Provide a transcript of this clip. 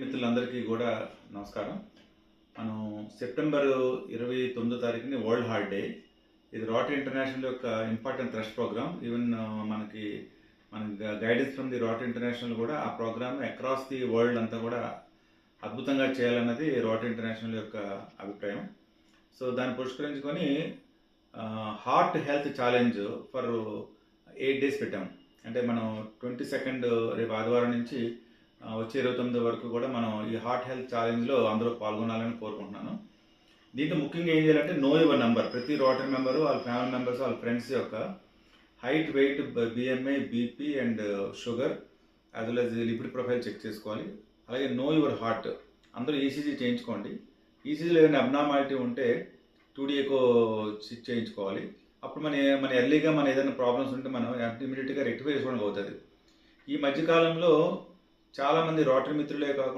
మిత్రులందరికీ కూడా నమస్కారం. మనం సెప్టెంబర్ 29 తారీఖుని వరల్డ్ హార్ట్ డే. ఇది రోటరీ ఇంటర్నేషనల్ యొక్క ఇంపార్టెంట్ ట్రస్ట్ ప్రోగ్రామ్. ఈవెన్ మనకి guidance from the rotary international కూడా ఆ ప్రోగ్రామ్ అక్రాస్ ది వరల్డ్ అంతా కూడా అద్భుతంగా చేయాలన్నది రోటరీ ఇంటర్నేషనల్ యొక్క అభిప్రాయం. సో దాన్ని పురస్కరించుకొని heart health challenge for 8 days పెట్టాం. అంటే మనం 22 రేపు ఆదివారం నుంచి వచ్చే 29 వరకు కూడా మనం ఈ హార్ట్ హెల్త్ ఛాలెంజ్లో అందరూ పాల్గొనాలని కోరుకుంటున్నాను. దీంట్లో ముఖ్యంగా ఏం చేయాలంటే నో యువర్ నంబర్. ప్రతి రోటరీ మెంబరు, వాళ్ళ ఫ్యామిలీ మెంబర్స్, వాళ్ళ ఫ్రెండ్స్ యొక్క height, weight, BMI, BP and sugar as well as lipid profile check చేసుకోవాలి. అలాగే నో యువర్ హార్ట్, అందరూ ఈసీజీ చేయించుకోండి. ఈసీజీలో ఏదైనా అబ్నార్మాలిటీ ఉంటే 2D ఎకో చేయించుకోవాలి. అప్పుడు మన ఎర్లీగా మన ఏదైనా ప్రాబ్లమ్స్ ఉంటే మనం ఇమీడియట్గా రెక్టిఫై చేసుకోవడానికి అవుతుంది. ఈ మధ్యకాలంలో చాలామంది రోటరీ మిత్రులే కాకుండా